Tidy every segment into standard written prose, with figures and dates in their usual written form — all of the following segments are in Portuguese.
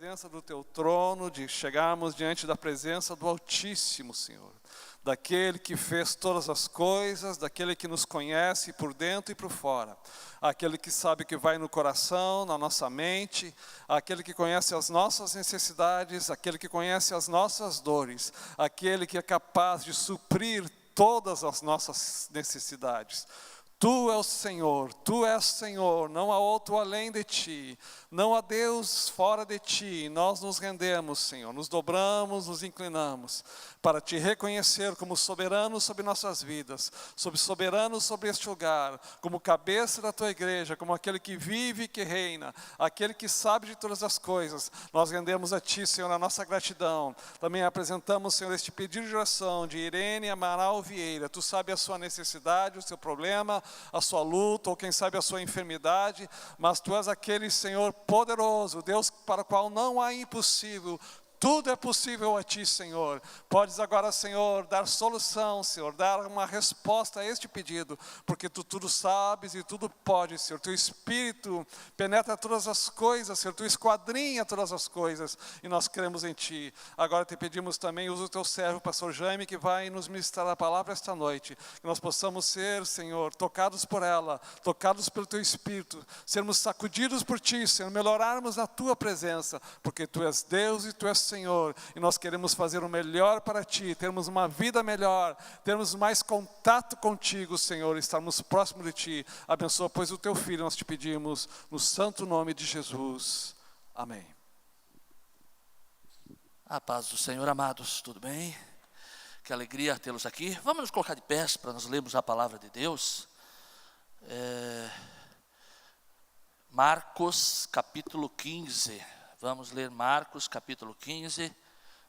presença do teu trono, de chegarmos diante da presença do Altíssimo, Senhor. Daquele que fez todas as coisas, daquele que nos conhece por dentro e por fora. Aquele que sabe o que vai no coração, na nossa mente, aquele que conhece as nossas necessidades, aquele que conhece as nossas dores, aquele que é capaz de suprir todas as nossas necessidades. Tu és Senhor, não há outro além de Ti, não há Deus fora de Ti. Nós nos rendemos, Senhor, nos dobramos, nos inclinamos, para Te reconhecer como soberano sobre nossas vidas, soberano sobre este lugar, como cabeça da Tua igreja, como aquele que vive e que reina, aquele que sabe de todas as coisas. Nós rendemos a Ti, Senhor, a nossa gratidão. Também apresentamos, Senhor, este pedido de oração de Irene Amaral Vieira. Tu sabe a sua necessidade, o seu problema, a sua luta, ou quem sabe a sua enfermidade, mas Tu és aquele, Senhor, poderoso, Deus para o qual não há impossível. Tudo é possível a Ti, Senhor. Podes agora, Senhor, dar solução, Senhor, dar uma resposta a este pedido, porque Tu tudo sabes e tudo podes, Senhor. Teu Espírito penetra todas as coisas, Senhor. Tu esquadrinha todas as coisas e nós cremos em Ti. Agora Te pedimos também, usa o Teu servo, pastor Jaime, que vai nos ministrar a palavra esta noite. Que nós possamos ser, Senhor, tocados por ela, tocados pelo Teu Espírito, sermos sacudidos por Ti, Senhor, melhorarmos na Tua presença, porque Tu és Deus e Tu és Senhor, e nós queremos fazer o melhor para Ti, termos uma vida melhor, termos mais contato contigo, Senhor, estarmos próximos de Ti. Abençoa, pois, o Teu Filho, nós Te pedimos, no santo nome de Jesus. Amém. A paz do Senhor, amados, tudo bem? Que alegria tê-los aqui. Vamos nos colocar de pés para nós lermos a palavra de Deus. Marcos, capítulo 15. Vamos ler Marcos, capítulo 15,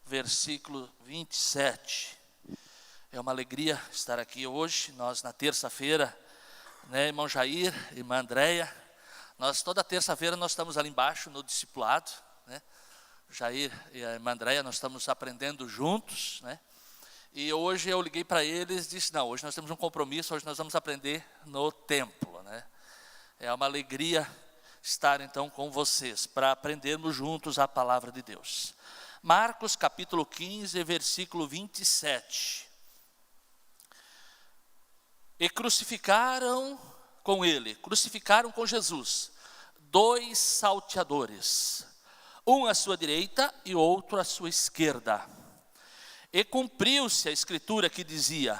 versículo 27. É uma alegria estar aqui hoje. Nós, na terça-feira, né, irmão Jair, irmã Andréia, nós toda terça-feira nós estamos ali embaixo no discipulado, né? Jair e a irmã Andréia, nós estamos aprendendo juntos, né? E hoje eu liguei para eles e disse, não, hoje nós temos um compromisso, hoje nós vamos aprender no templo, né? É uma alegria estar então com vocês, para aprendermos juntos a palavra de Deus. Marcos capítulo 15, versículo 27. E crucificaram com Jesus, 2 salteadores, um à sua direita e outro à sua esquerda. E cumpriu-se a escritura que dizia,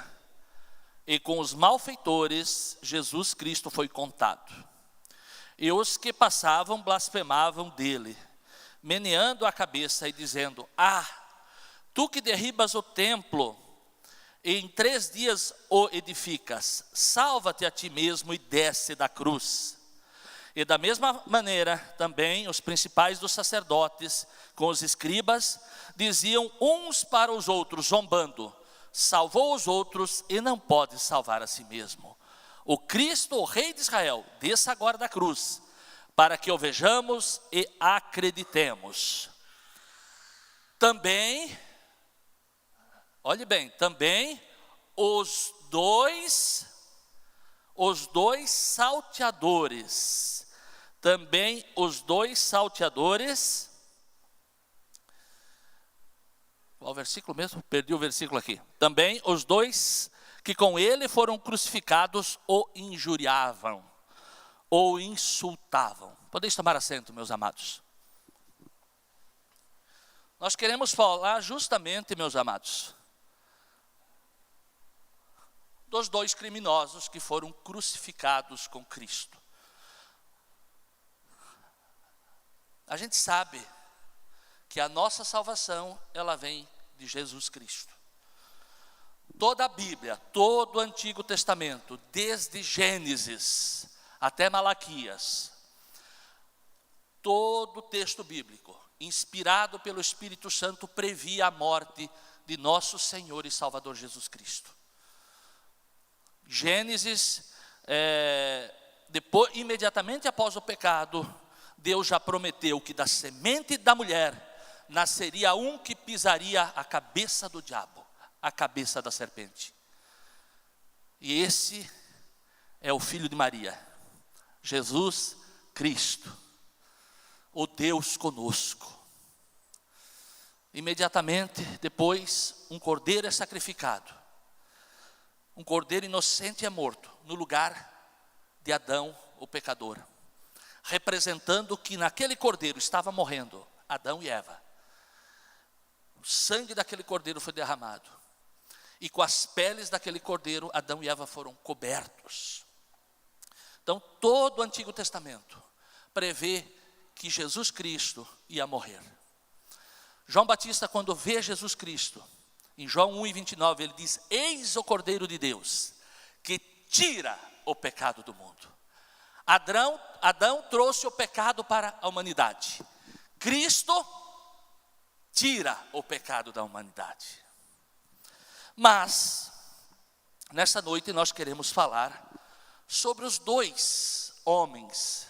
e com os malfeitores Jesus Cristo foi contado. E os que passavam blasfemavam dele, meneando a cabeça e dizendo, tu que derribas o templo, e em 3 dias o edificas, salva-te a ti mesmo e desce da cruz. E da mesma maneira, também os principais dos sacerdotes, com os escribas, diziam uns para os outros, zombando, salvou os outros e não pode salvar a si mesmo. O Cristo, o Rei de Israel, desça agora da cruz, para que o vejamos e acreditemos. Também, olhe bem, também os dois salteadores, qual versículo mesmo? Perdi o versículo aqui. Também os 2 que com ele foram crucificados o injuriavam, ou insultavam. Podeis tomar assento, meus amados. Nós queremos falar justamente, meus amados, dos 2 criminosos que foram crucificados com Cristo. A gente sabe que a nossa salvação, ela vem de Jesus Cristo. Toda a Bíblia, todo o Antigo Testamento, desde Gênesis até Malaquias, todo o texto bíblico, inspirado pelo Espírito Santo, previa a morte de nosso Senhor e Salvador Jesus Cristo. Gênesis, imediatamente após o pecado, Deus já prometeu que da semente da mulher nasceria um que pisaria a cabeça do diabo, a cabeça da serpente. E esse é o filho de Maria, Jesus Cristo, o Deus conosco. Imediatamente depois, um cordeiro é sacrificado. Um cordeiro inocente é morto no lugar de Adão, o pecador, representando que naquele cordeiro estava morrendo Adão e Eva. O sangue daquele cordeiro foi derramado, e com as peles daquele cordeiro, Adão e Eva foram cobertos. Então, todo o Antigo Testamento prevê que Jesus Cristo ia morrer. João Batista, quando vê Jesus Cristo, em João 1:29, ele diz: eis o Cordeiro de Deus, que tira o pecado do mundo. Adão trouxe o pecado para a humanidade. Cristo tira o pecado da humanidade. Mas, nessa noite nós queremos falar sobre os dois homens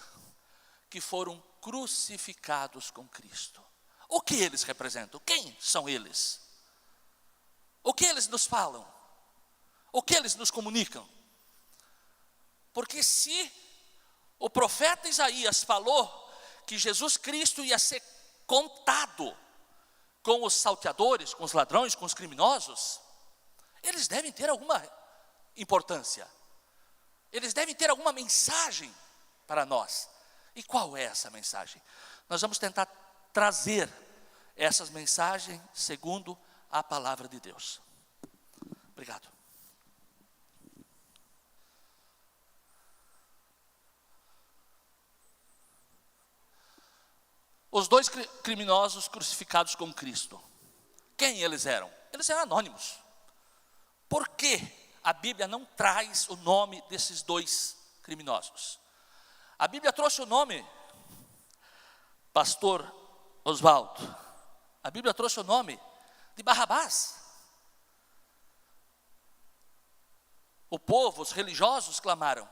que foram crucificados com Cristo. O que eles representam? Quem são eles? O que eles nos falam? O que eles nos comunicam? Porque se o profeta Isaías falou que Jesus Cristo ia ser contado com os salteadores, com os ladrões, com os criminosos, eles devem ter alguma importância. Eles devem ter alguma mensagem para nós. E qual é essa mensagem? Nós vamos tentar trazer essas mensagens segundo a palavra de Deus. Obrigado. Os dois criminosos crucificados com Cristo. Quem eles eram? Eles eram anônimos. Por que a Bíblia não traz o nome desses dois criminosos? A Bíblia trouxe o nome, pastor Oswaldo, a Bíblia trouxe o nome de Barrabás. O povo, os religiosos clamaram: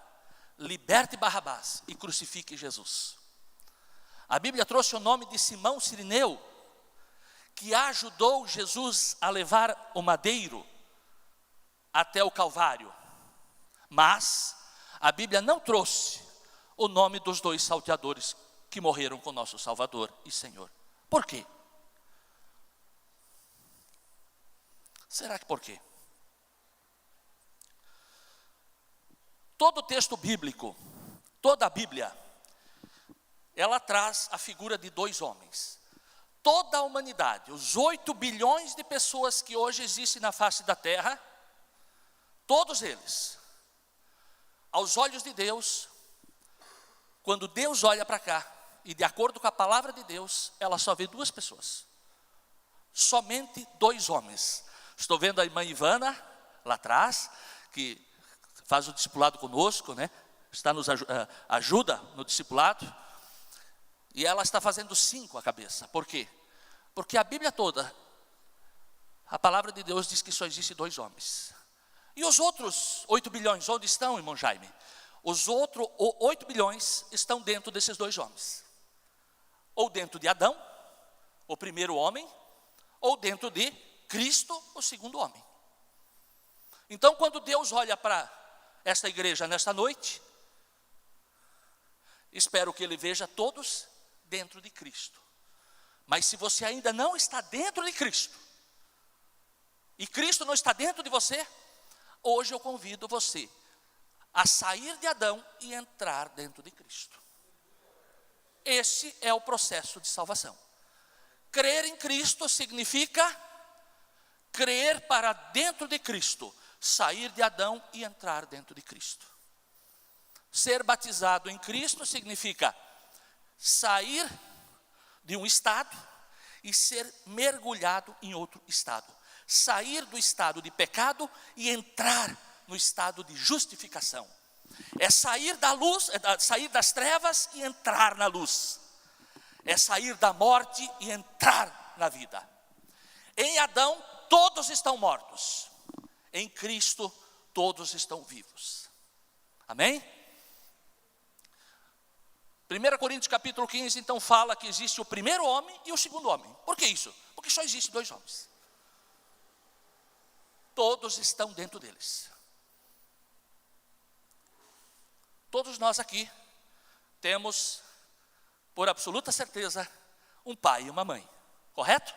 liberte Barrabás e crucifique Jesus. A Bíblia trouxe o nome de Simão Cirineu, que ajudou Jesus a levar o madeiro até o Calvário. Mas a Bíblia não trouxe o nome dos dois salteadores que morreram com nosso Salvador e Senhor. Por quê? Será que por quê? Todo o texto bíblico, toda a Bíblia, ela traz a figura de dois homens. Toda a humanidade, os 8 bilhões de pessoas que hoje existem na face da terra, todos eles, aos olhos de Deus, quando Deus olha para cá, e de acordo com a palavra de Deus, ela só vê duas pessoas. Somente dois homens. Estou vendo a irmã Ivana, lá atrás, que faz o discipulado conosco, né? Ajuda no discipulado. E ela está fazendo 5 a cabeça. Por quê? Porque a Bíblia toda, a palavra de Deus diz que só existe 2 homens. E os outros 8 bilhões, onde estão, irmão Jaime? Os outros 8 bilhões estão dentro desses 2 homens. Ou dentro de Adão, o primeiro homem, ou dentro de Cristo, o segundo homem. Então, quando Deus olha para esta igreja nesta noite, espero que Ele veja todos dentro de Cristo. Mas se você ainda não está dentro de Cristo, e Cristo não está dentro de você, hoje eu convido você a sair de Adão e entrar dentro de Cristo. Esse é o processo de salvação. Crer em Cristo significa crer para dentro de Cristo, sair de Adão e entrar dentro de Cristo. Ser batizado em Cristo significa sair de um estado e ser mergulhado em outro estado. Sair do estado de pecado e entrar no estado de justificação. É sair da luz, sair das trevas e entrar na luz. É sair da morte e entrar na vida. Em Adão todos estão mortos. Em Cristo todos estão vivos. Amém? 1 Coríntios capítulo 15 então fala que existe o primeiro homem e o segundo homem. Por que isso? Porque só existe 2 homens. Todos estão dentro deles. Todos nós aqui temos, por absoluta certeza, um pai e uma mãe. Correto?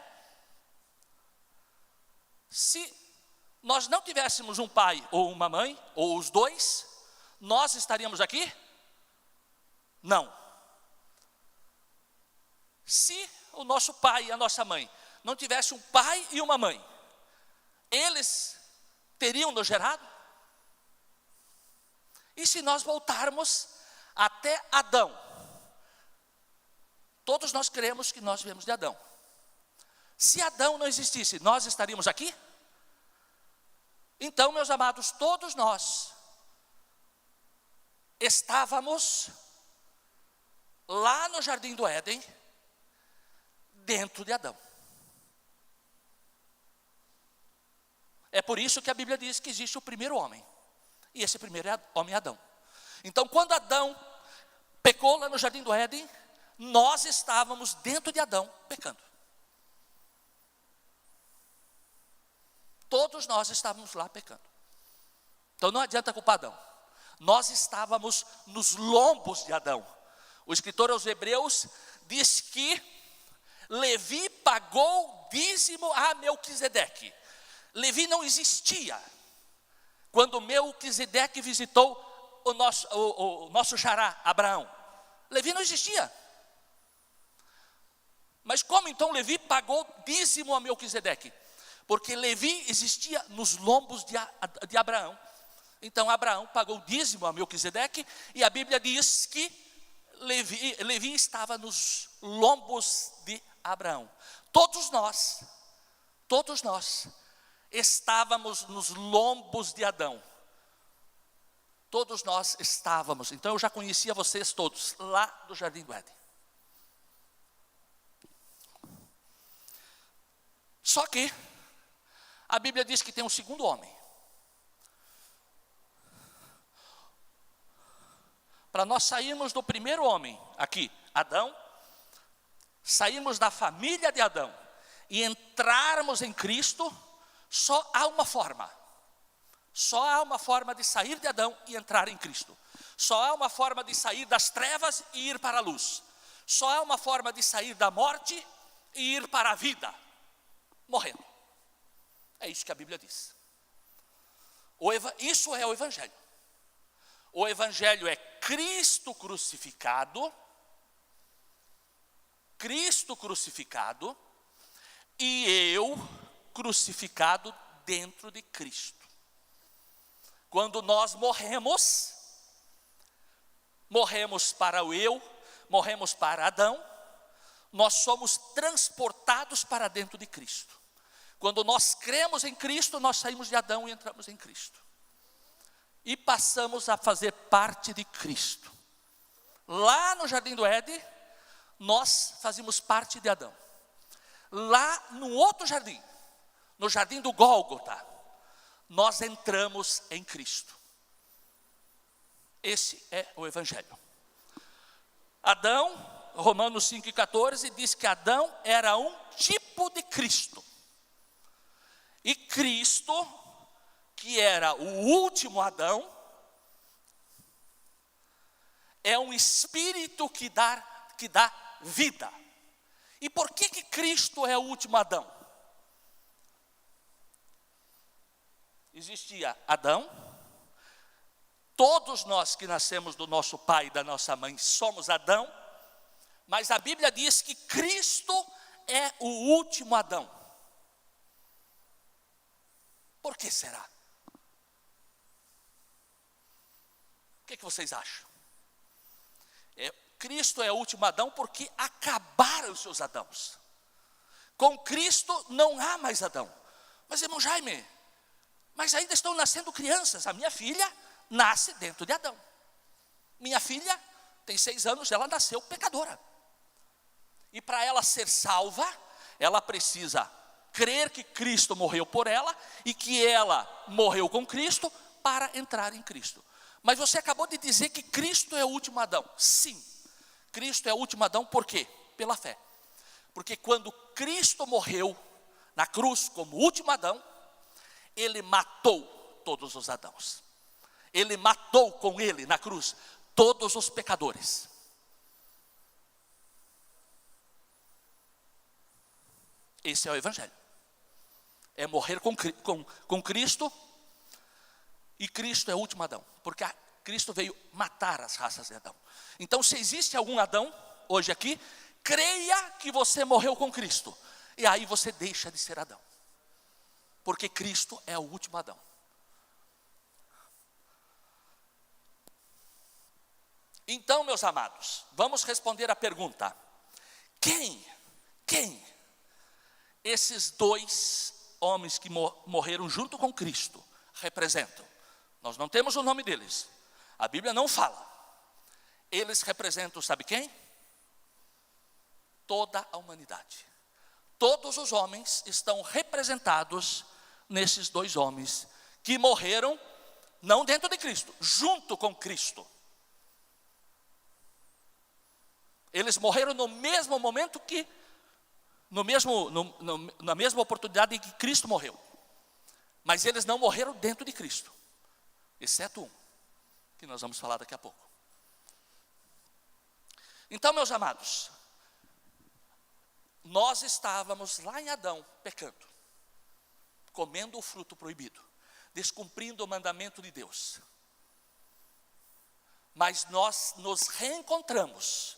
Se nós não tivéssemos um pai ou uma mãe, ou os dois, nós estaríamos aqui? Não. Se o nosso pai e a nossa mãe não tivessem um pai e uma mãe, eles teriam nos gerado? E se nós voltarmos até Adão, todos nós cremos que nós viemos de Adão. Se Adão não existisse, nós estaríamos aqui? Então, meus amados, todos nós estávamos lá no Jardim do Éden, dentro de Adão. É por isso que a Bíblia diz que existe o primeiro homem. E esse primeiro homem é Adão. Então, quando Adão pecou lá no Jardim do Éden, nós estávamos dentro de Adão pecando. Todos nós estávamos lá pecando. Então não adianta culpar Adão. Nós estávamos nos lombos de Adão. O escritor aos Hebreus diz que Levi pagou dízimo a Melquisedeque. Levi não existia quando Melquisedeque visitou o nosso xará, Abraão. Levi não existia. Mas como então Levi pagou dízimo a Melquisedeque? Porque Levi existia nos lombos de Abraão. Então Abraão pagou dízimo a Melquisedeque, e a Bíblia diz que Levi estava nos lombos de Abraão. Todos nós estávamos nos lombos de Adão. Todos nós estávamos. Então eu já conhecia vocês todos lá do Jardim do Éden. Só que a Bíblia diz que tem um segundo homem. Para nós sairmos do primeiro homem, aqui, Adão, sairmos da família de Adão e entrarmos em Cristo, só há uma forma. Só há uma forma de sair de Adão e entrar em Cristo. Só há uma forma de sair das trevas e ir para a luz. Só há uma forma de sair da morte e ir para a vida, morrendo. É isso que a Bíblia diz. Isso é o Evangelho. O Evangelho é Cristo crucificado e eu crucificado dentro de Cristo. Quando nós morremos para o eu, morremos para Adão, nós somos transportados para dentro de Cristo. Quando nós cremos em Cristo, nós saímos de Adão e entramos em Cristo. E passamos a fazer parte de Cristo. Lá no Jardim do Éden, nós fazíamos parte de Adão. Lá no outro jardim, no Jardim do Gólgota, nós entramos em Cristo. Esse é o Evangelho. Adão, Romanos 5,14, diz que Adão era um tipo de Cristo. E Cristo, que era o último Adão, é um espírito que dá vida. E por que Cristo é o último Adão? Existia Adão, todos nós que nascemos do nosso pai e da nossa mãe somos Adão, mas a Bíblia diz que Cristo é o último Adão. Por que será? O que vocês acham? Cristo é o último Adão porque acabaram os seus Adãos. Com Cristo não há mais Adão. Mas irmão Jaime, mas ainda estão nascendo crianças. A minha filha nasce dentro de Adão. Minha filha tem 6 anos, ela nasceu pecadora. E para ela ser salva, ela precisa crer que Cristo morreu por ela e que ela morreu com Cristo para entrar em Cristo. Mas você acabou de dizer que Cristo é o último Adão. Sim, Cristo é o último Adão, por quê? Pela fé. Porque quando Cristo morreu na cruz como último Adão, Ele matou todos os Adãos. Ele matou com Ele na cruz todos os pecadores. Esse é o Evangelho. é morrer com Cristo, e Cristo é o último Adão, porque Cristo veio matar as raças de Adão. Então, se existe algum Adão hoje aqui, creia que você morreu com Cristo, e aí você deixa de ser Adão, porque Cristo é o último Adão. Então, meus amados, vamos responder a pergunta: quem esses dois homens que morreram junto com Cristo representam? Nós não temos o nome deles, a Bíblia não fala. Eles representam, sabe quem? Toda a humanidade. Todos os homens estão representados nesses dois homens que morreram, não dentro de Cristo, junto com Cristo. Eles morreram no mesmo momento que, na mesma oportunidade em que Cristo morreu. Mas eles não morreram dentro de Cristo, exceto um, que nós vamos falar daqui a pouco. Então, meus amados, nós estávamos lá em Adão, pecando, comendo o fruto proibido, descumprindo o mandamento de Deus. Mas nós nos reencontramos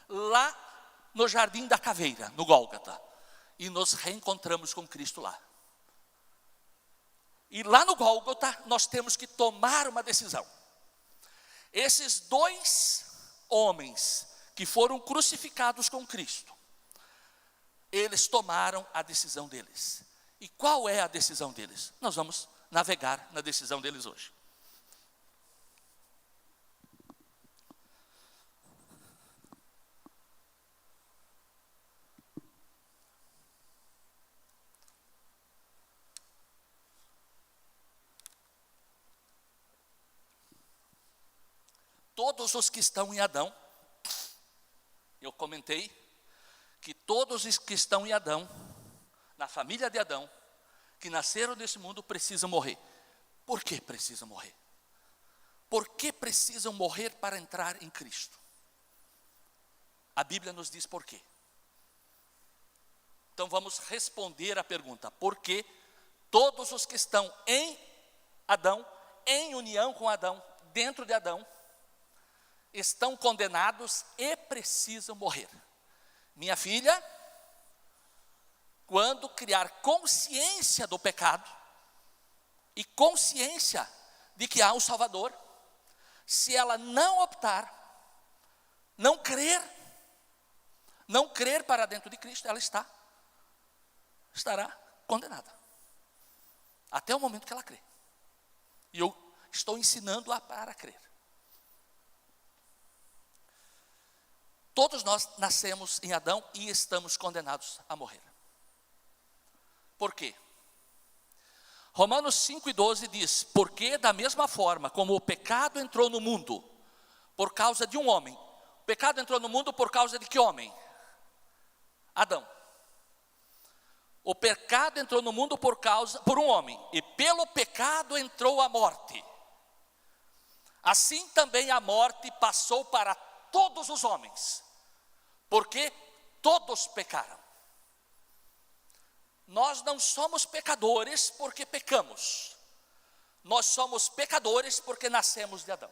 lá no Jardim da Caveira, no Gólgota, e nos reencontramos com Cristo lá. E lá no Gólgota nós temos que tomar uma decisão. Esses dois homens que foram crucificados com Cristo, eles tomaram a decisão deles. E qual é a decisão deles? Nós vamos navegar na decisão deles hoje. Todos os que estão em Adão, eu comentei que todos os que estão em Adão, na família de Adão, que nasceram desse mundo, precisam morrer. Por que precisam morrer? Por que precisam morrer para entrar em Cristo? A Bíblia nos diz por quê. Então vamos responder a pergunta: por que todos os que estão em Adão, em união com Adão, dentro de Adão, estão condenados e precisam morrer? Minha filha, quando criar consciência do pecado e consciência de que há um Salvador, se ela não optar, não crer para dentro de Cristo, ela estará condenada até o momento que ela crê. E eu estou ensinando-a para crer. Todos nós nascemos em Adão e estamos condenados a morrer. Por quê? Romanos 5:12 diz: porque da mesma forma como o pecado entrou no mundo por causa de um homem. O pecado entrou no mundo por causa de que homem? Adão. O pecado entrou no mundo por um homem, e pelo pecado entrou a morte. Assim também a morte passou para todos os homens, porque todos pecaram. Nós não somos pecadores porque pecamos. Nós somos pecadores porque nascemos de Adão.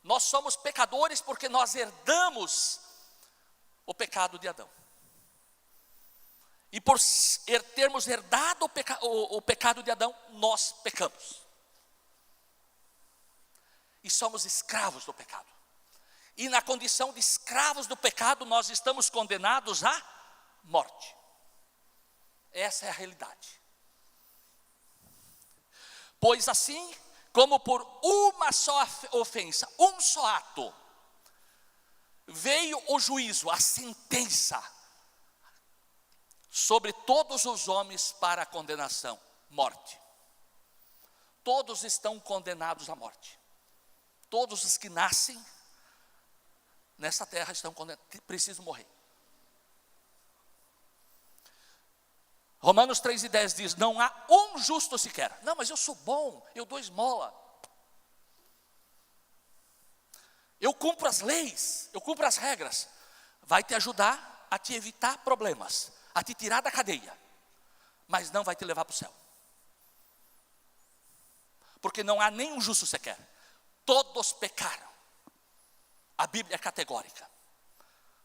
Nós somos pecadores porque nós herdamos o pecado de Adão. E por termos herdado o pecado de Adão, nós pecamos. E somos escravos do pecado. E na condição de escravos do pecado, nós estamos condenados à morte. Essa é a realidade. Pois assim, como por uma só ofensa, um só ato, veio o juízo, a sentença, sobre todos os homens para a condenação, morte. Todos estão condenados à morte. Todos os que nascem nessa terra estão condenados, precisam morrer. Romanos 3:10 diz: não há um justo sequer. Não, mas eu sou bom, eu dou esmola. eu cumpro as leis, eu cumpro as regras, vai te ajudar a te evitar problemas, a te tirar da cadeia, mas não vai te levar para o céu. Porque não há nenhum justo sequer. Todos pecaram. A Bíblia é categórica.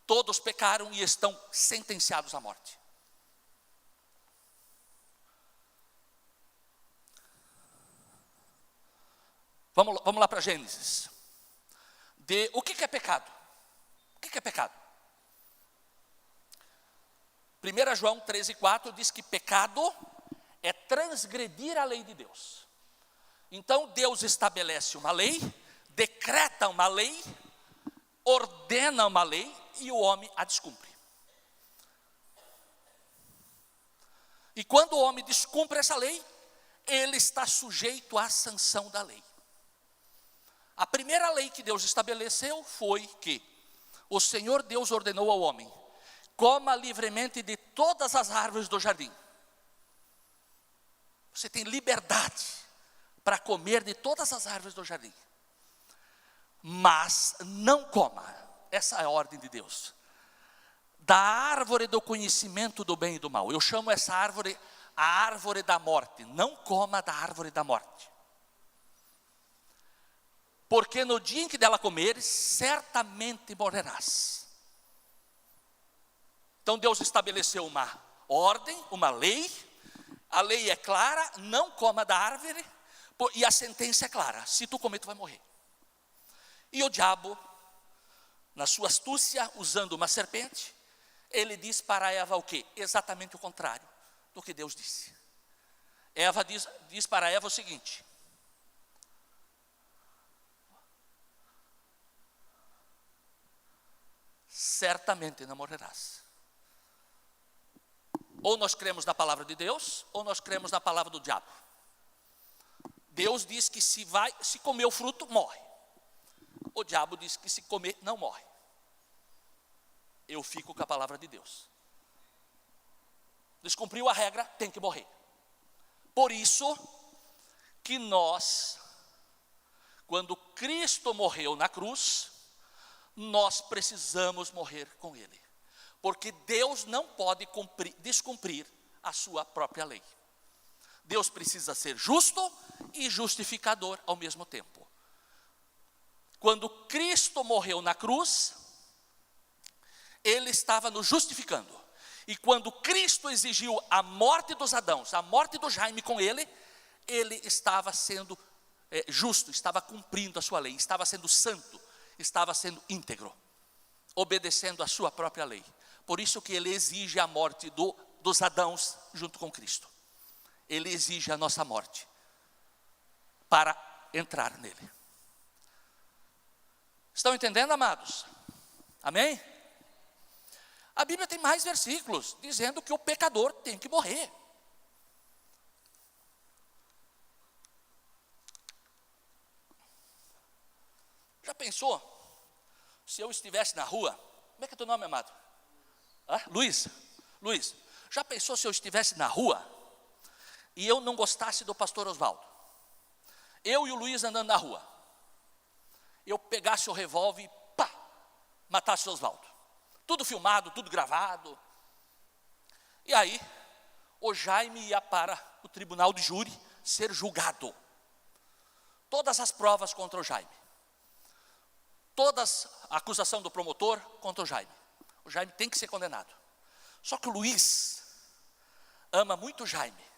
Todos pecaram e estão sentenciados à morte. Vamos lá para Gênesis. O que é pecado? O que é pecado? 1 João 13,4 diz que pecado é transgredir a lei de Deus. Então Deus estabelece uma lei, decreta uma lei, ordena uma lei e o homem a descumpre. E quando o homem descumpre essa lei, ele está sujeito à sanção da lei. A primeira lei que Deus estabeleceu foi que o Senhor Deus ordenou ao homem: coma livremente de todas as árvores do jardim. Você tem liberdade para comer de todas as árvores do jardim, mas não coma, essa é a ordem de Deus, da árvore do conhecimento do bem e do mal. Eu chamo essa árvore a árvore da morte. Não coma da árvore da morte, porque no dia em que dela comeres, certamente morrerás. Então Deus estabeleceu uma ordem, uma lei. A lei é clara: não coma da árvore. E a sentença é clara: se tu comer, tu vai morrer. E o diabo, na sua astúcia, usando uma serpente, ele diz para Eva o quê? Exatamente o contrário do que Deus disse. Eva diz para Eva o seguinte: certamente não morrerás. Ou nós cremos na palavra de Deus, ou nós cremos na palavra do diabo. Deus diz que se comer o fruto, morre. O diabo diz que se comer, não morre. Eu fico com a palavra de Deus. Descumpriu a regra, tem que morrer. Por isso que nós, quando Cristo morreu na cruz, nós precisamos morrer com Ele. Porque Deus não pode descumprir a sua própria lei. Deus precisa ser justo e justificador ao mesmo tempo. Quando Cristo morreu na cruz, Ele estava nos justificando. E quando Cristo exigiu a morte dos Adãos, a morte do Jaime com Ele estava sendo justo, estava cumprindo a sua lei, estava sendo santo, estava sendo íntegro, obedecendo a sua própria lei. Por isso que Ele exige a morte dos Adãos junto com Cristo. Ele exige a nossa morte para entrar nele. Estão entendendo, amados? Amém? A Bíblia tem mais versículos dizendo que o pecador tem que morrer. Já pensou se eu estivesse na rua? Como é que é teu nome, amado? Luiz. Já pensou se eu estivesse na rua e eu não gostasse do pastor Oswaldo? Eu e o Luiz andando na rua, eu pegasse o revólver e pá, matasse o Oswaldo. Tudo filmado, tudo gravado. E aí, o Jaime ia para o tribunal de júri ser julgado. Todas as provas contra o Jaime. Todas a acusação do promotor contra o Jaime. O Jaime tem que ser condenado. Só que o Luiz ama muito o Jaime.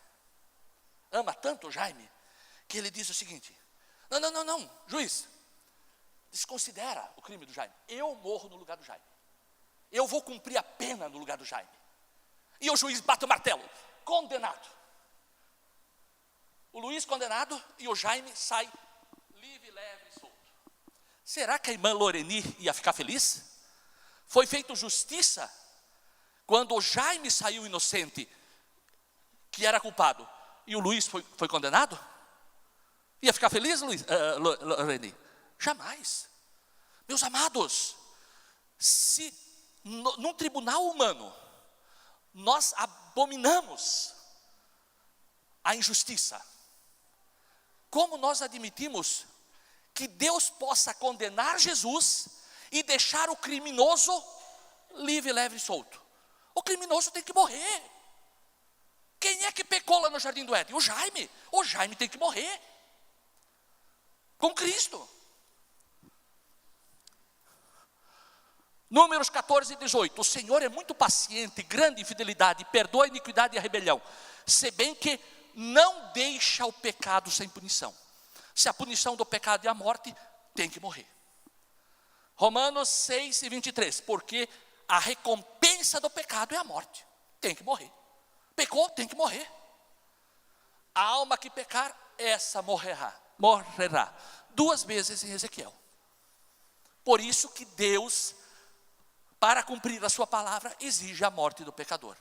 Ama tanto o Jaime, que ele diz o seguinte: não, juiz, desconsidera o crime do Jaime. Eu morro no lugar do Jaime. Eu vou cumprir a pena no lugar do Jaime. E o juiz bate o martelo: condenado. O Luiz condenado e o Jaime sai livre, leve e solto. Será que a irmã Loreni ia ficar feliz? Foi feita justiça quando o Jaime saiu inocente, que era culpado, e o Luiz foi condenado? Ia ficar feliz, Loreni? Jamais. Meus amados, se num tribunal humano nós abominamos a injustiça, como nós admitimos que Deus possa condenar Jesus e deixar o criminoso livre, leve e solto. O criminoso tem que morrer. Quem é que pecou lá no Jardim do Éden? O Jaime. O Jaime tem que morrer. Com Cristo. Números 14 e 18. O Senhor é muito paciente, grande em fidelidade, perdoa a iniquidade e a rebelião, se bem que não deixa o pecado sem punição. Se a punição do pecado é a morte, tem que morrer. Romanos 6 e 23. Porque a recompensa do pecado é a morte. Tem que morrer. Pecou, tem que morrer. A alma que pecar, essa morrerá. 2 vezes em Ezequiel. Por isso que Deus, para cumprir a sua palavra, exige a morte do pecador.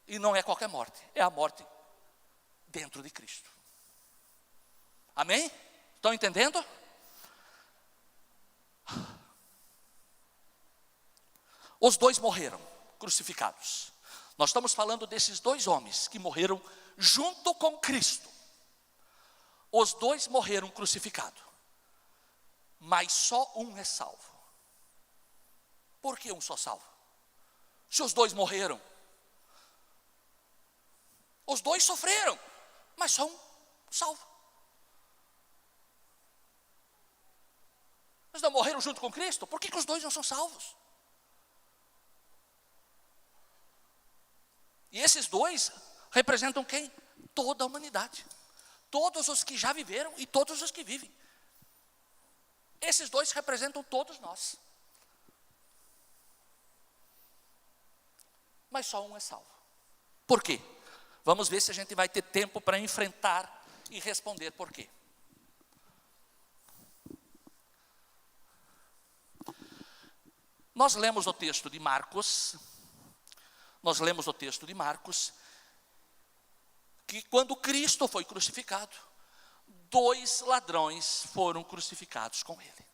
E não é qualquer morte, é a morte dentro de Cristo. Amém? Estão entendendo? Os dois morreram crucificados. Nós estamos falando desses 2 homens que morreram junto com Cristo. Os 2 morreram crucificados. Mas só um é salvo. Por que um só salvo? Se os 2 morreram, os 2 sofreram, mas só um salvo. Eles não morreram junto com Cristo? Por que os 2 não são salvos? E esses 2 representam quem? Toda a humanidade. Todos os que já viveram e todos os que vivem. Esses 2 representam todos nós. Mas só um é salvo. Por quê? Vamos ver se a gente vai ter tempo para enfrentar e responder por quê. Nós lemos o texto de Marcos. Que quando Cristo foi crucificado, 2 ladrões foram crucificados com ele.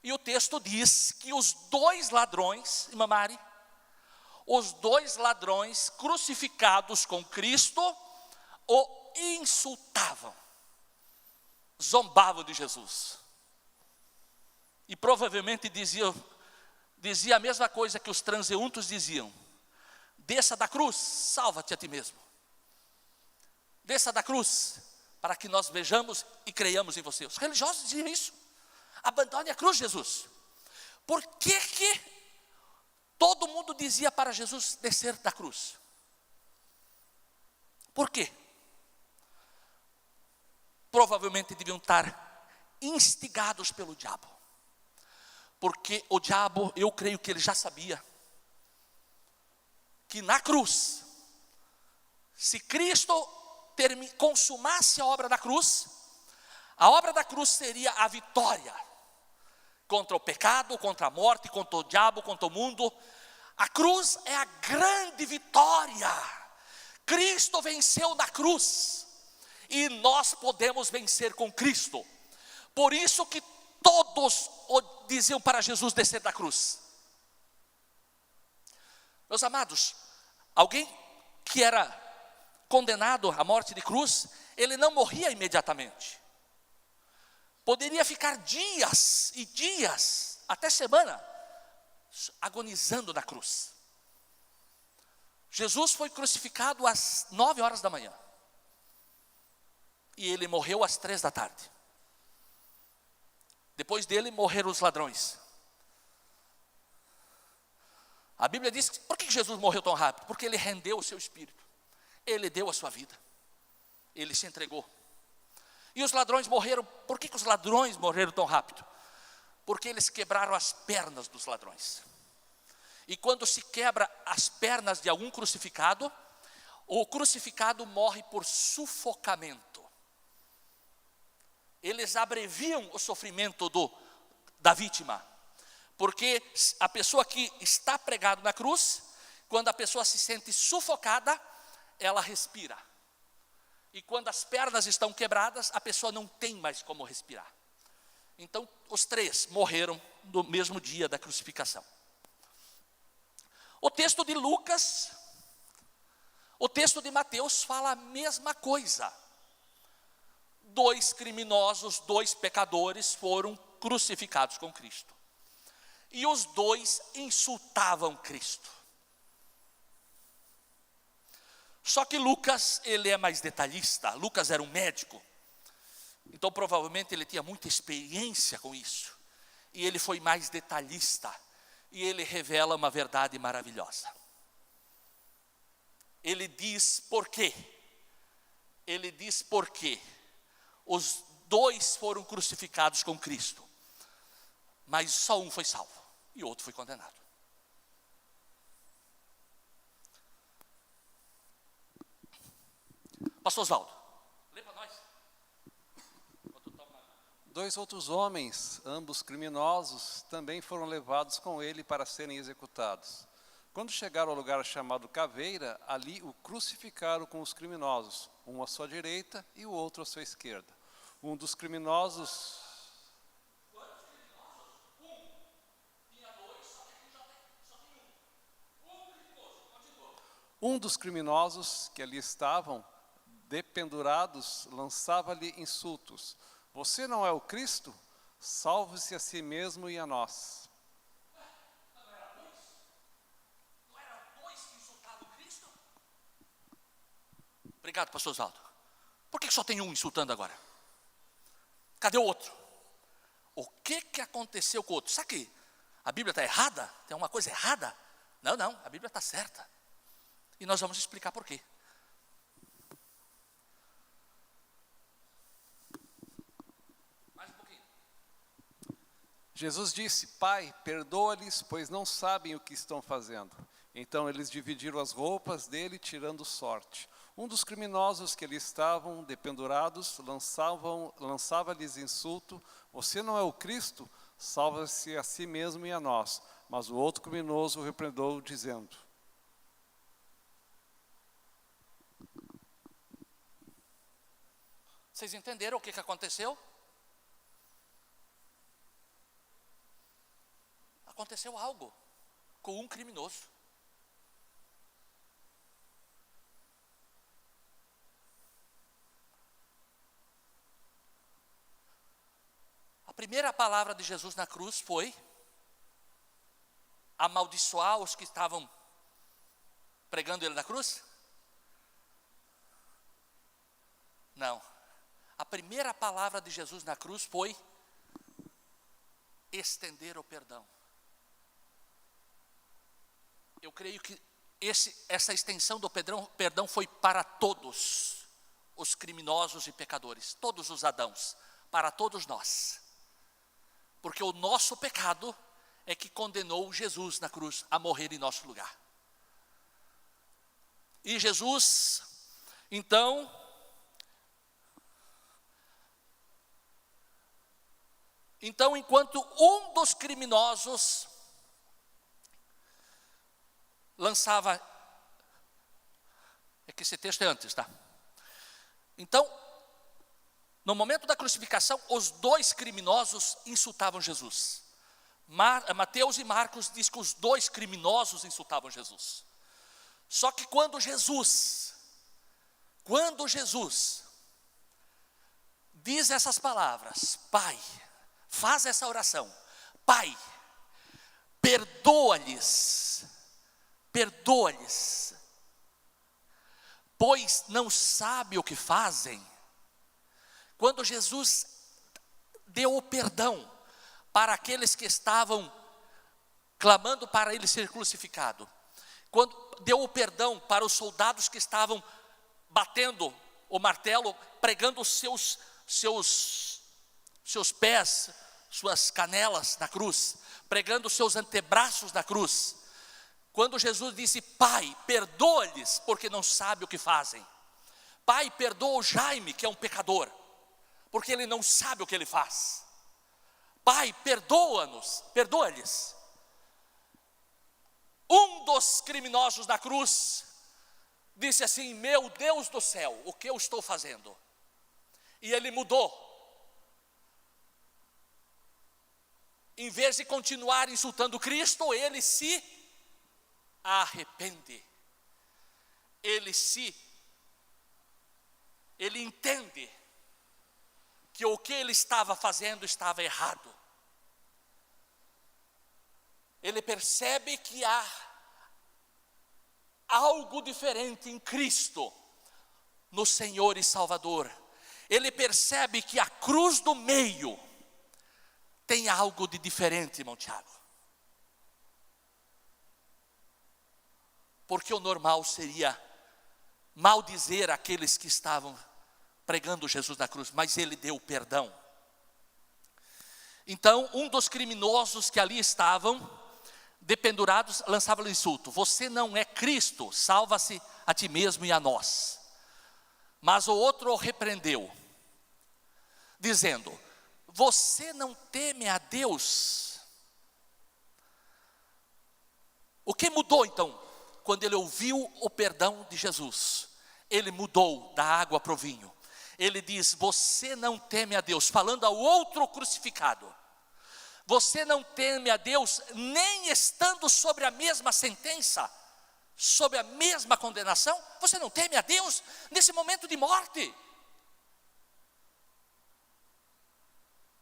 E o texto diz que os 2 ladrões, irmã Mari, os 2 ladrões crucificados com Cristo o insultavam, zombavam de Jesus. E provavelmente dizia a mesma coisa que os transeuntes diziam: desça da cruz, salva-te a ti mesmo. Desça da cruz, para que nós vejamos e creiamos em você. Os religiosos diziam isso. Abandone a cruz, Jesus. Por que todo mundo dizia para Jesus descer da cruz? Por quê? Provavelmente deviam estar instigados pelo diabo. Porque o diabo, eu creio que ele já sabia que na cruz, se Cristo consumasse a obra da cruz seria a vitória contra o pecado, contra a morte, contra o diabo, contra o mundo. A cruz é a grande vitória. Cristo venceu na cruz e nós podemos vencer com Cristo. Por isso que todos diziam para Jesus descer da cruz. Meus amados, alguém que era condenado à morte de cruz, ele não morria imediatamente. Poderia ficar dias e dias, até semana, agonizando na cruz. Jesus foi crucificado às 9 horas da manhã. E ele morreu às 3 da tarde. Depois dele morreram os ladrões. A Bíblia diz que, por que Jesus morreu tão rápido? Porque ele rendeu o seu espírito. Ele deu a sua vida. Ele se entregou. E os ladrões morreram. Por que os ladrões morreram tão rápido? Porque eles quebraram as pernas dos ladrões. E quando se quebra as pernas de algum crucificado, o crucificado morre por sufocamento. Eles abreviam o sofrimento da vítima. Porque a pessoa que está pregada na cruz, quando a pessoa se sente sufocada, ela respira. E quando as pernas estão quebradas, a pessoa não tem mais como respirar. Então, os 3 morreram no mesmo dia da crucificação. O texto de Lucas, O texto de Mateus fala a mesma coisa. 2 criminosos, 2 pecadores foram crucificados com Cristo. E os 2 insultavam Cristo. Só que Lucas, ele é mais detalhista. Lucas era um médico. Então provavelmente ele tinha muita experiência com isso. E ele foi mais detalhista. E ele revela uma verdade maravilhosa. Ele diz por quê. Ele diz por quê. Os 2 foram crucificados com Cristo. Mas só um foi salvo. E o outro foi condenado. Pastor Oswaldo, lê para nós. 2 outros homens, ambos criminosos, também foram levados com ele para serem executados. Quando chegaram ao lugar chamado Caveira, ali o crucificaram com os criminosos, um à sua direita e o outro à sua esquerda. Um dos criminosos... Um dos criminosos que ali estavam, dependurados, lançava-lhe insultos. Você não é o Cristo? Salve-se a si mesmo e a nós. Não eram 2 que insultavam Cristo? Obrigado, pastor Oswaldo. Por que só tem um insultando agora? Cadê o outro? O que aconteceu com o outro? Sabe que a Bíblia está errada? Tem uma coisa errada? Não, a Bíblia está certa. E nós vamos explicar por quê. Mais um pouquinho. Jesus disse, Pai, perdoa-lhes, pois não sabem o que estão fazendo. Então eles dividiram as roupas dele, tirando sorte. Um dos criminosos que ali estavam, dependurados, lançava-lhes insulto. Você não é o Cristo? Salva-se a si mesmo e a nós. Mas o outro criminoso o repreendeu, dizendo... Vocês entenderam o que aconteceu? Aconteceu algo com um criminoso. A primeira palavra de Jesus na cruz foi amaldiçoar os que estavam pregando ele na cruz? Não. A primeira palavra de Jesus na cruz foi estender o perdão. Eu creio que essa extensão do perdão foi para todos os criminosos e pecadores, todos os Adãos, para todos nós. Porque o nosso pecado é que condenou Jesus na cruz a morrer em nosso lugar. E Jesus, então, enquanto um dos criminosos lançava, é que esse texto é antes, tá? Então, no momento da crucificação, os 2 criminosos insultavam Jesus. Mateus e Marcos diz que os 2 criminosos insultavam Jesus. Só que quando Jesus diz essas palavras, Pai, faz essa oração, Pai, perdoa-lhes, pois não sabe o que fazem. Quando Jesus deu o perdão para aqueles que estavam clamando para ele ser crucificado, quando deu o perdão para os soldados que estavam batendo o martelo, pregando os seus pés, suas canelas na cruz, pregando os seus antebraços na cruz, quando Jesus disse, Pai, perdoa-lhes, porque não sabe o que fazem. Pai, perdoa o Jaime, que é um pecador, porque ele não sabe o que ele faz. Pai, perdoa-lhes. Um dos criminosos na cruz disse assim, meu Deus do céu, o que eu estou fazendo? E ele mudou. Em vez de continuar insultando Cristo, ele se arrepende. ele entende que o que ele estava fazendo estava errado. Ele percebe que há algo diferente em Cristo, no Senhor e Salvador. Ele percebe que a cruz do meio tem algo de diferente, irmão Tiago. Porque o normal seria maldizer aqueles que estavam pregando Jesus na cruz, mas ele deu perdão. Então, um dos criminosos que ali estavam, dependurados, lançava o insulto: você não é Cristo, salva-se a ti mesmo e a nós. Mas o outro o repreendeu, dizendo: você não teme a Deus? O que mudou então, quando ele ouviu o perdão de Jesus? Ele mudou da água para o vinho. Ele diz: você não teme a Deus, falando ao outro crucificado. Você não teme a Deus, nem estando sobre a mesma sentença, sobre a mesma condenação? Você não teme a Deus nesse momento de morte?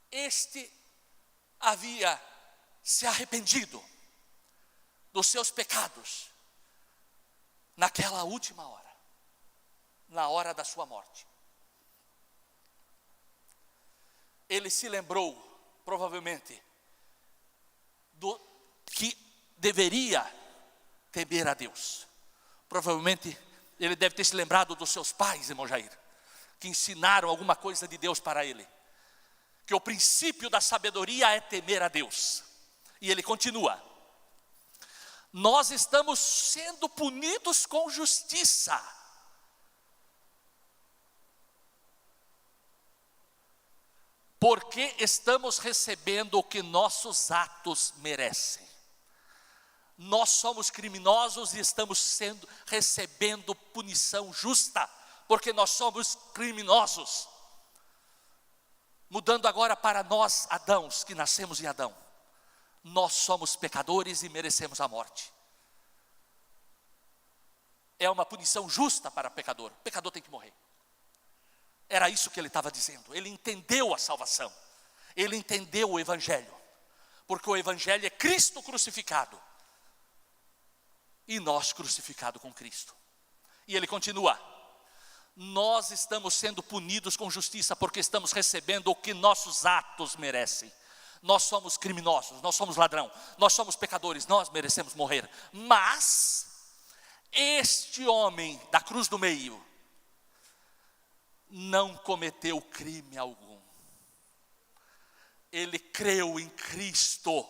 Este havia se arrependido dos seus pecados naquela última hora, na hora da sua morte. Ele se lembrou, provavelmente, do que deveria temer a Deus. Provavelmente ele deve ter se lembrado dos seus pais, irmão Jair, que ensinaram alguma coisa de Deus para ele, que o princípio da sabedoria é temer a Deus. E ele continua: nós estamos sendo punidos com justiça, porque estamos recebendo o que nossos atos merecem. Nós somos criminosos e estamos recebendo punição justa, porque nós somos criminosos. Mudando agora para nós, Adãos, que nascemos em Adão. Nós somos pecadores e merecemos a morte. É uma punição justa para o pecador. O pecador tem que morrer. Era isso que ele estava dizendo. Ele entendeu a salvação. Ele entendeu o Evangelho. Porque o Evangelho é Cristo crucificado. E nós crucificados com Cristo. E ele continua: nós estamos sendo punidos com justiça, porque estamos recebendo o que nossos atos merecem. Nós somos criminosos, nós somos ladrão, nós somos pecadores, nós merecemos morrer. Mas este homem da cruz do meio não cometeu crime algum. Ele creu em Cristo,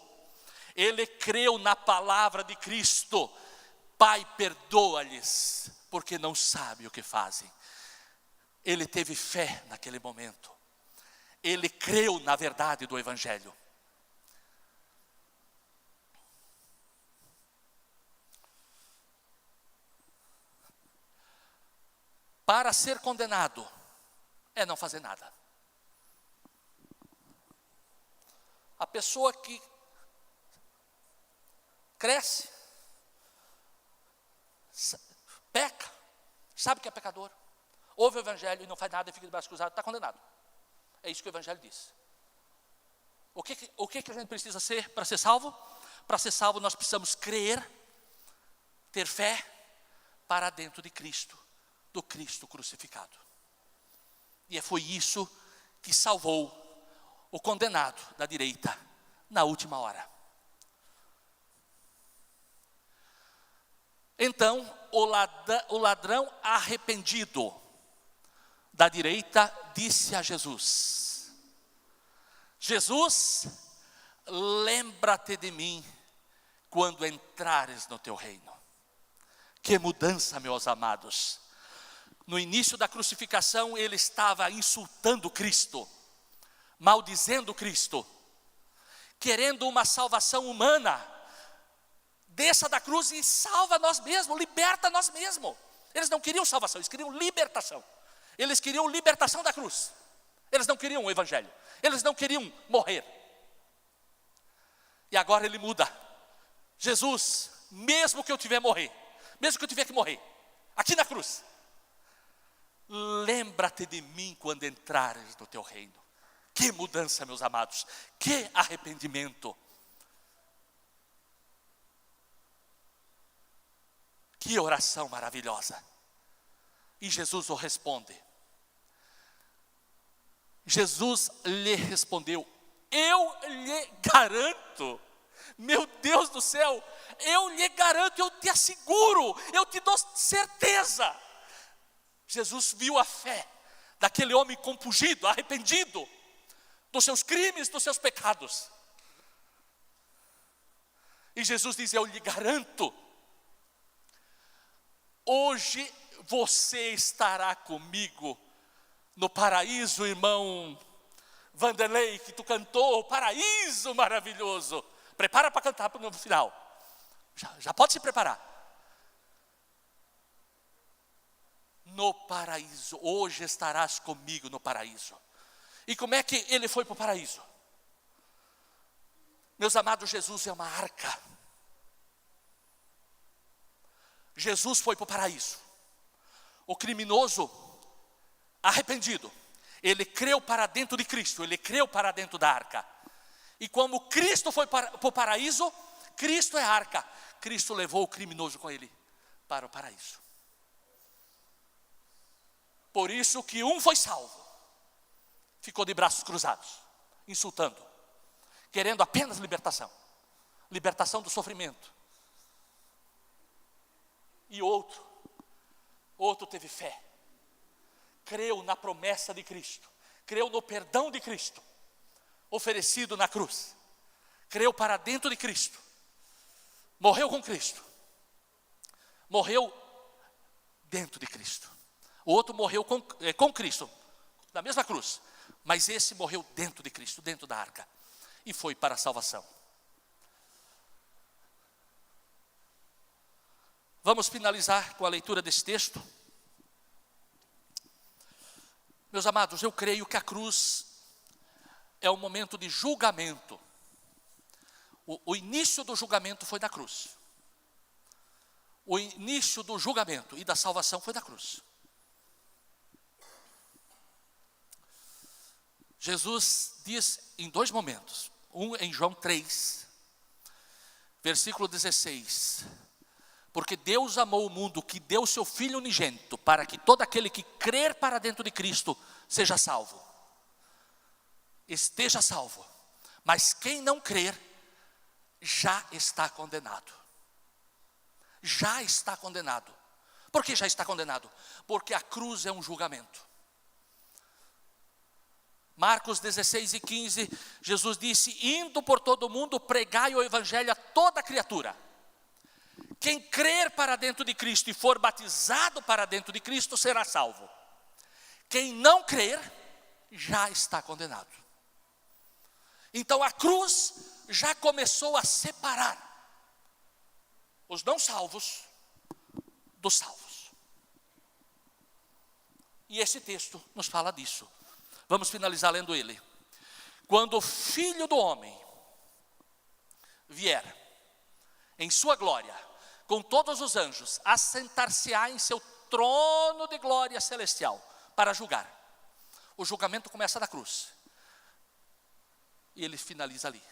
ele creu na palavra de Cristo. Pai, perdoa-lhes, porque não sabem o que fazem. Ele teve fé naquele momento. Ele creu na verdade do Evangelho. Para ser condenado é não fazer nada. A pessoa que cresce, peca, sabe que é pecador, ouve o Evangelho e não faz nada e fica de braço cruzado, está condenado. É isso que o Evangelho diz. O que a gente precisa ser para ser salvo? Para ser salvo nós precisamos crer, ter fé para dentro de Cristo, do Cristo crucificado. E foi isso que salvou o condenado da direita na última hora. Então o ladrão arrependido da direita disse a Jesus: Jesus, lembra-te de mim quando entrares no teu reino. Que mudança, meus amados. No início da crucificação ele estava insultando Cristo, maldizendo Cristo, querendo uma salvação humana. Desça da cruz e salva nós mesmos, liberta nós mesmos. Eles não queriam salvação, eles queriam libertação. Eles queriam libertação da cruz. Eles não queriam o Evangelho. Eles não queriam morrer. E agora ele muda. Jesus, mesmo que eu tiver que morrer, aqui na cruz. Lembra-te de mim quando entrares no teu reino. Que mudança, meus amados, que arrependimento. Que oração maravilhosa. E Jesus o responde. Jesus lhe respondeu: eu lhe garanto, meu Deus do céu, eu lhe garanto, eu te asseguro, eu te dou certeza. Jesus viu a fé daquele homem compungido, arrependido dos seus crimes, dos seus pecados. E Jesus diz: eu lhe garanto, hoje você estará comigo no paraíso, irmão Vanderlei, que tu cantou, paraíso maravilhoso. Prepara para cantar no final. Já pode se preparar. No paraíso, hoje estarás comigo no paraíso. E como é que ele foi para o paraíso? Meus amados, Jesus é uma arca. Jesus foi para o paraíso. O criminoso arrependido, ele creu para dentro de Cristo, ele creu para dentro da arca. E como Cristo foi para o paraíso, Cristo é a arca. Cristo levou o criminoso com ele para o paraíso. Por isso que um foi salvo, ficou de braços cruzados, insultando, querendo apenas libertação, libertação do sofrimento. E outro teve fé, creu na promessa de Cristo, creu no perdão de Cristo, oferecido na cruz, creu para dentro de Cristo, morreu com Cristo, morreu dentro de Cristo. O outro morreu com Cristo, na mesma cruz, mas esse morreu dentro de Cristo, dentro da arca, e foi para a salvação. Vamos finalizar com a leitura desse texto. Meus amados, eu creio que a cruz é um momento de julgamento. O início do julgamento foi na cruz. O início do julgamento e da salvação foi na cruz. Jesus diz em dois momentos, um em João 3, versículo 16, porque Deus amou o mundo que deu o seu Filho unigênito, para que todo aquele que crer para dentro de Cristo seja salvo, esteja salvo, mas quem não crer, já está condenado, já está condenado. Por que já está condenado? Porque a cruz é um julgamento. Marcos 16 e 15, Jesus disse: indo por todo o mundo, pregai o evangelho a toda criatura. Quem crer para dentro de Cristo e for batizado para dentro de Cristo será salvo. Quem não crer, já está condenado. Então a cruz já começou a separar os não salvos dos salvos. E esse texto nos fala disso. Vamos finalizar lendo ele. Quando o Filho do Homem vier em sua glória, com todos os anjos, assentar-se-á em seu trono de glória celestial, para julgar. O julgamento começa na cruz. E ele finaliza ali.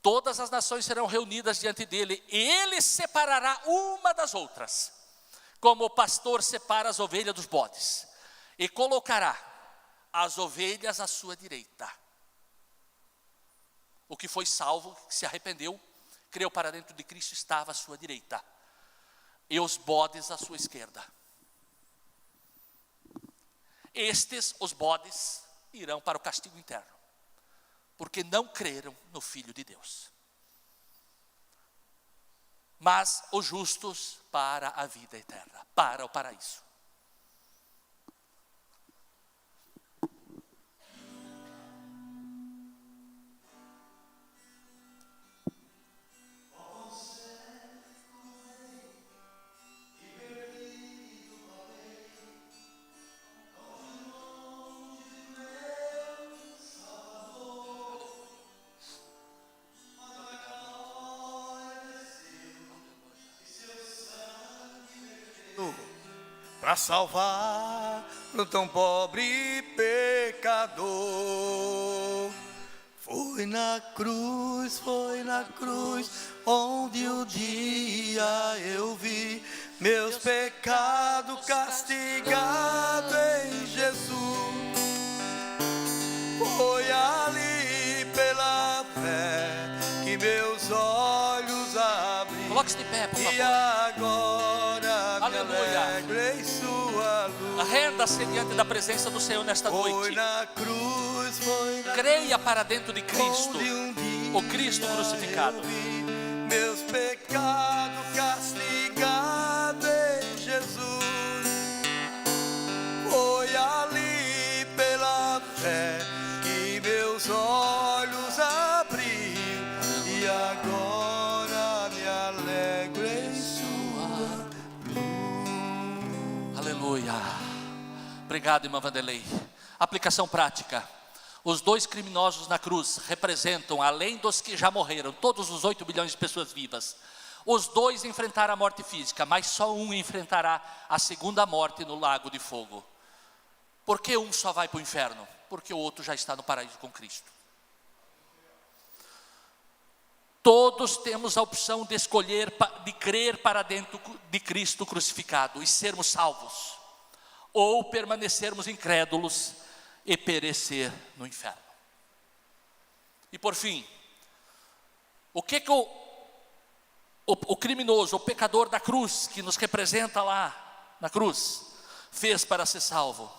Todas as nações serão reunidas diante dele, e ele separará uma das outras, como o pastor separa as ovelhas dos bodes, e colocará as ovelhas à sua direita. O que foi salvo, que se arrependeu, creu para dentro de Cristo, estava à sua direita, e os bodes à sua esquerda. Estes, os bodes, irão para o castigo eterno, porque não creram no Filho de Deus. Mas os justos para a vida eterna, para o paraíso. para salvar um tão pobre pecador. Foi na cruz, onde um dia eu vi meus pecados castigados em Jesus. Foi ali pela fé que meus olhos abri. Coloque-se de pé, por favor. E agora Aleluia. me alegro em sua luz. Renda-se diante da presença do Senhor nesta Foi noite. na cruz, foi na Creia para dentro de Cristo, onde um dia o Cristo crucificado. eu vi meus pecados castigados em Jesus. Foi ali pela fé que meus olhos abriu. E agora me alegro em sua luz. Aleluia. Obrigado, irmã Vanderlei. Aplicação prática. Os 2 criminosos na cruz representam, além dos que já morreram, todos os 8 bilhões de pessoas vivas. Os 2 enfrentaram a morte física, mas só um enfrentará a segunda morte no lago de fogo. Por que um só vai para o inferno? Porque o outro já está no paraíso com Cristo. Todos temos a opção de escolher, de crer para dentro de Cristo crucificado e sermos salvos, ou permanecermos incrédulos e perecer no inferno. E por fim, o que o criminoso, o pecador da cruz, que nos representa lá na cruz, fez para ser salvo?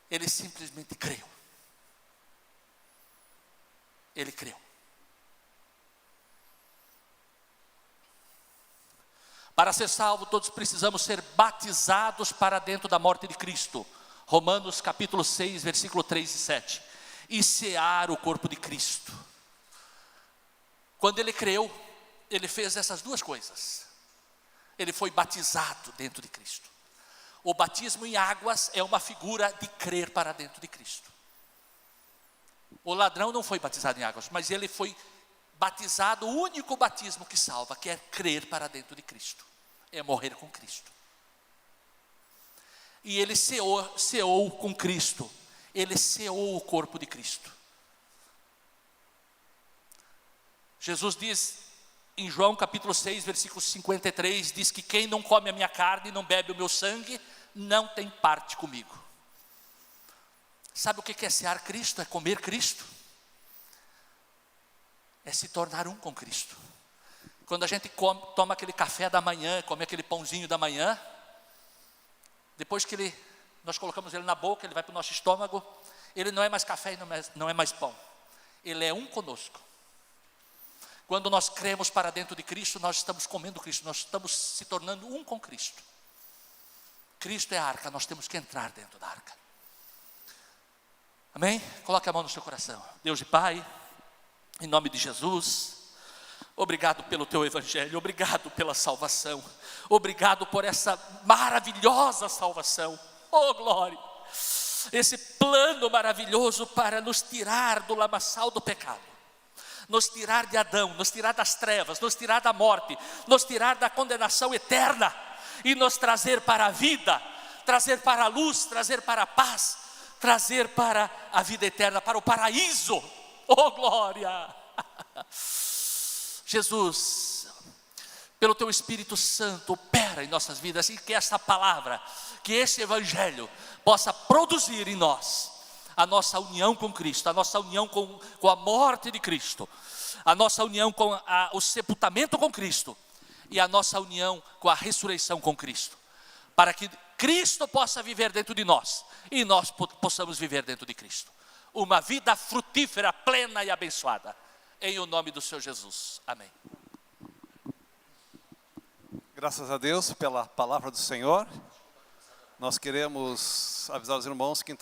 Ele simplesmente creu. Ele creu. Para ser salvo, todos precisamos ser batizados para dentro da morte de Cristo. Romanos capítulo 6, versículo 3 e 7. E cear o corpo de Cristo. Quando ele creu, ele fez essas 2 coisas. Ele foi batizado dentro de Cristo. O batismo em águas é uma figura de crer para dentro de Cristo. O ladrão não foi batizado em águas, mas ele foi batizado, o único batismo que salva, que é crer para dentro de Cristo. É morrer com Cristo. E ele ceou com Cristo. Ele ceou o corpo de Cristo. Jesus diz em João capítulo 6, versículo 53, diz que quem não come a minha carne e não bebe o meu sangue, não tem parte comigo. Sabe o que é cear Cristo? É comer Cristo. É se tornar um com Cristo. Quando a gente toma aquele café da manhã, come aquele pãozinho da manhã, depois que nós colocamos ele na boca, ele vai para o nosso estômago, ele não é mais café e não é mais pão. Ele é um conosco. Quando nós cremos para dentro de Cristo, nós estamos comendo Cristo, nós estamos se tornando um com Cristo. Cristo é a arca, nós temos que entrar dentro da arca. Amém? Coloque a mão no seu coração. Deus e Pai, em nome de Jesus, obrigado pelo teu evangelho, obrigado pela salvação, obrigado por essa maravilhosa salvação. Oh glória! Esse plano maravilhoso para nos tirar do lamaçal do pecado, nos tirar de Adão, nos tirar das trevas, nos tirar da morte, nos tirar da condenação eterna e nos trazer para a vida, trazer para a luz, trazer para a paz, trazer para a vida eterna, para o paraíso. Oh glória! Jesus, pelo teu Espírito Santo, opera em nossas vidas e que essa palavra, que esse evangelho possa produzir em nós a nossa união com Cristo, a nossa união com a morte de Cristo, a nossa união com o sepultamento com Cristo e a nossa união com a ressurreição com Cristo, para que Cristo possa viver dentro de nós e nós possamos viver dentro de Cristo. Uma vida frutífera, plena e abençoada, em o nome do Senhor Jesus. Amém. Graças a Deus pela palavra do Senhor. Nós queremos avisar os irmãos que